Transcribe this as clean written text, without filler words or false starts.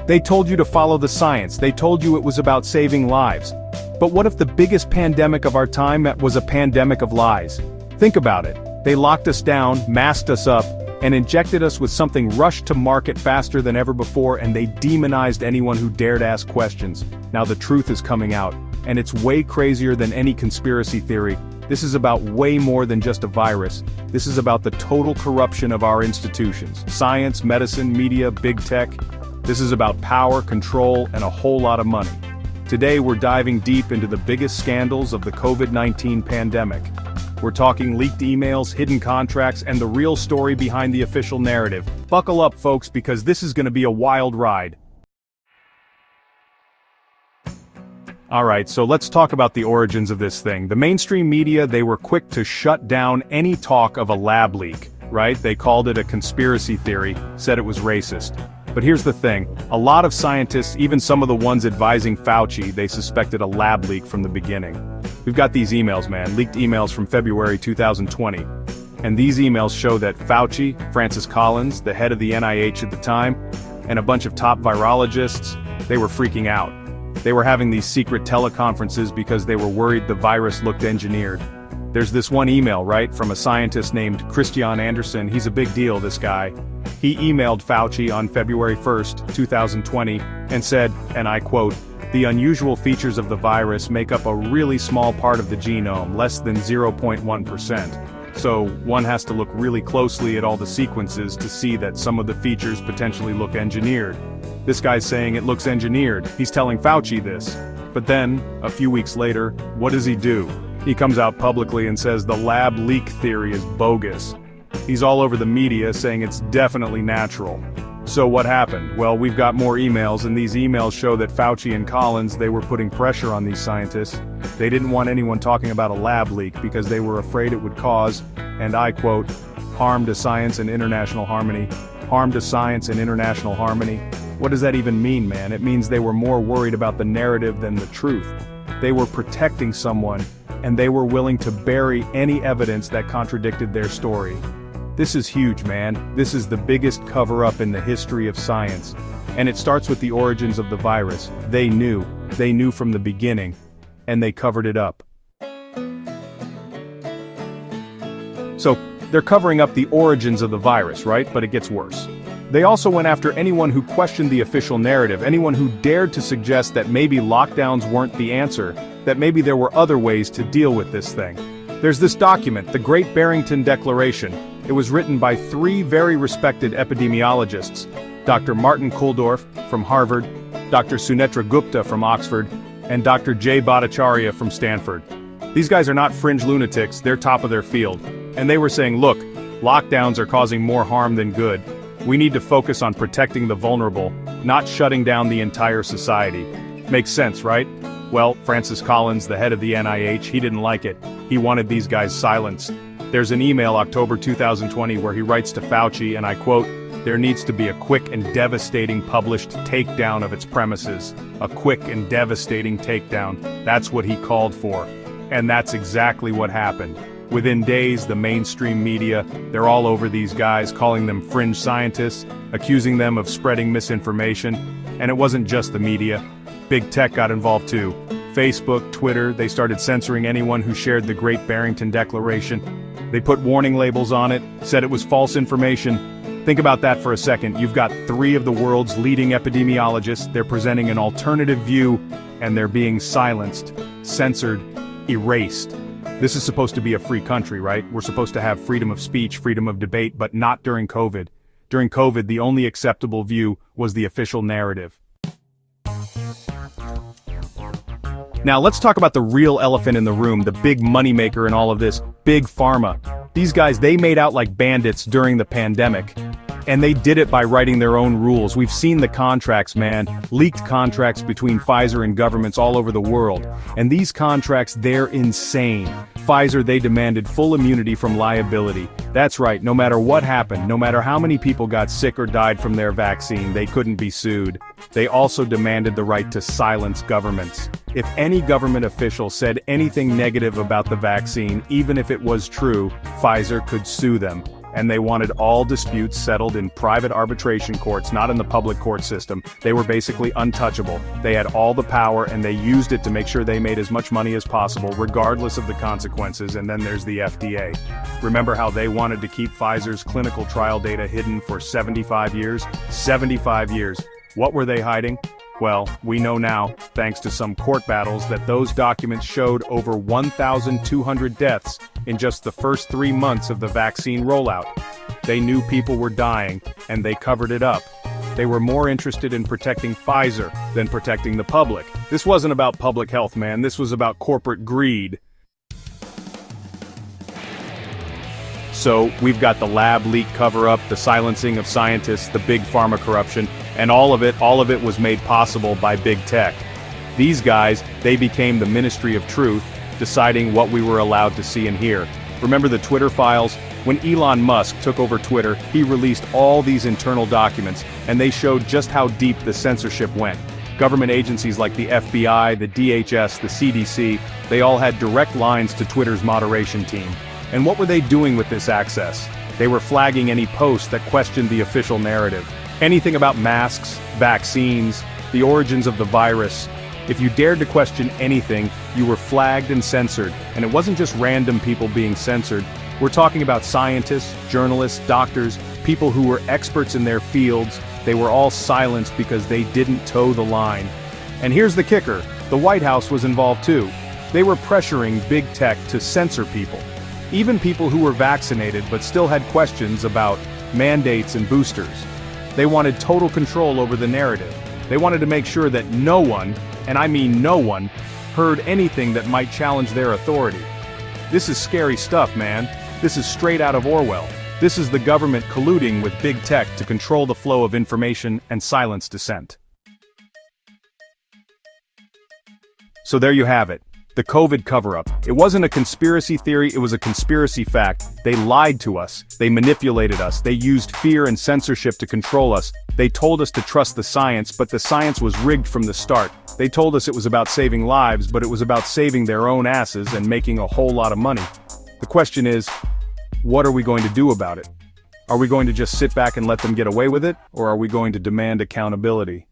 They told you to follow the science, they told you it was about saving lives. But what if the biggest pandemic of our time was a pandemic of lies? Think about it. They locked us down, masked us up, and injected us with something rushed to market faster than ever before, and they demonized anyone who dared ask questions. Now the truth is coming out, and it's way crazier than any conspiracy theory. This is about way more than just a virus. This is about the total corruption of our institutions. Science, medicine, media, big tech. This is about power, control, and a whole lot of money. Today we're diving deep into the biggest scandals of the COVID-19 pandemic. We're talking leaked emails, hidden contracts, and the real story behind the official narrative. Buckle up, folks, because this is going to be a wild ride. Alright, so let's talk about the origins of this thing. The mainstream media, they were quick to shut down any talk of a lab leak, right? They called it a conspiracy theory, said it was racist. But here's the thing, a lot of scientists, even some of the ones advising Fauci, they suspected a lab leak from the beginning. We've got these emails, man, leaked emails from February 2020. And these emails show that Fauci, Francis Collins, the head of the NIH at the time, and a bunch of top virologists, they were freaking out. They were having these secret teleconferences because they were worried the virus looked engineered. There's this one email, right, from a scientist named Christian Andersen. He's a big deal, this guy. He emailed Fauci on February 1st, 2020, and said, and I quote, "The unusual features of the virus make up a really small part of the genome, less than 0.1%. So one has to look really closely at all the sequences to see that some of the features potentially look engineered." This guy's saying it looks engineered. He's telling Fauci this. But then, a few weeks later, what does he do? He comes out publicly and says the lab leak theory is bogus. He's all over the media saying it's definitely natural. So what happened? Well, we've got more emails, and these emails show that Fauci and Collins, they were putting pressure on these scientists. They didn't want anyone talking about a lab leak because they were afraid it would cause, and I quote, "harm to science and international harmony." Harm to science and international harmony? What does that even mean, man? It means they were more worried about the narrative than the truth. They were protecting someone, and they were willing to bury any evidence that contradicted their story. This is huge, man. This is the biggest cover-up in the history of science. And it starts with the origins of the virus. They knew from the beginning, and they covered it up. So, they're covering up the origins of the virus, right? But it gets worse. They also went after anyone who questioned the official narrative, anyone who dared to suggest that maybe lockdowns weren't the answer, that maybe there were other ways to deal with this thing. There's this document, the Great Barrington Declaration. It was written by three very respected epidemiologists, Dr. Martin Kulldorff from Harvard, Dr. Sunetra Gupta from Oxford, and Dr. Jay Bhattacharya from Stanford. These guys are not fringe lunatics, they're top of their field. And they were saying, look, lockdowns are causing more harm than good. We need to focus on protecting the vulnerable, not shutting down the entire society. Makes sense, right? Well, Francis Collins, the head of the NIH, he didn't like it. He wanted these guys silenced. There's an email October 2020 where he writes to Fauci, and I quote, "There needs to be a quick and devastating published takedown of its premises." A quick and devastating takedown. That's what he called for. And that's exactly what happened. Within days, the mainstream media, they're all over these guys, calling them fringe scientists, accusing them of spreading misinformation. And it wasn't just the media. Big tech got involved too. Facebook, Twitter, they started censoring anyone who shared the Great Barrington Declaration. They put warning labels on it, said it was false information. Think about that for a second. You've got three of the world's leading epidemiologists, they're presenting an alternative view, and they're being silenced, censored, erased. This is supposed to be a free country, right? We're supposed to have freedom of speech, freedom of debate, but not during COVID. During COVID, the only acceptable view was the official narrative. Now let's talk about the real elephant in the room, the big moneymaker in all of this, Big Pharma. These guys, they made out like bandits during the pandemic. And they did it by writing their own rules. We've seen the contracts, man. Leaked contracts between Pfizer and governments all over the world. And these contracts, they're insane. Pfizer, they demanded full immunity from liability. That's right, no matter what happened, no matter how many people got sick or died from their vaccine, they couldn't be sued. They also demanded the right to silence governments. If any government official said anything negative about the vaccine, even if it was true, Pfizer could sue them. and they wanted all disputes settled in private arbitration courts, not in the public court system. They were basically untouchable. They had all the power and they used it to make sure they made as much money as possible, regardless of the consequences. And then there's the FDA. Remember how they wanted to keep Pfizer's clinical trial data hidden for 75 years? 75 years. What were they hiding? Well, we know now, thanks to some court battles, that those documents showed over 1,200 deaths in just the first 3 months of the vaccine rollout. They knew people were dying, and they covered it up. They were more interested in protecting Pfizer than protecting the public. This wasn't about public health, man. This was about corporate greed. So, we've got the lab leak cover-up, the silencing of scientists, the Big Pharma corruption, and all of it was made possible by big tech. These guys, they became the Ministry of Truth, deciding what we were allowed to see and hear. Remember the Twitter files? When Elon Musk took over Twitter, he released all these internal documents, and they showed just how deep the censorship went. Government agencies like the FBI, the DHS, the CDC, they all had direct lines to Twitter's moderation team. And what were they doing with this access? They were flagging any post that questioned the official narrative. Anything about masks, vaccines, the origins of the virus. If you dared to question anything, you were flagged and censored. And it wasn't just random people being censored. We're talking about scientists, journalists, doctors, people who were experts in their fields. They were all silenced because they didn't toe the line. And here's the kicker, the White House was involved too. They were pressuring big tech to censor people. Even people who were vaccinated but still had questions about mandates and boosters. They wanted total control over the narrative. They wanted to make sure that no one, and I mean no one, heard anything that might challenge their authority. This is scary stuff, man. This is straight out of Orwell. This is the government colluding with big tech to control the flow of information and silence dissent. So there you have it. The COVID cover-up. It wasn't a conspiracy theory, it was a conspiracy fact. They lied to us. They manipulated us. They used fear and censorship to control us. They told us to trust the science, but the science was rigged from the start. They told us it was about saving lives, but it was about saving their own asses and making a whole lot of money. The question is, what are we going to do about it? Are we going to just sit back and let them get away with it, or are we going to demand accountability?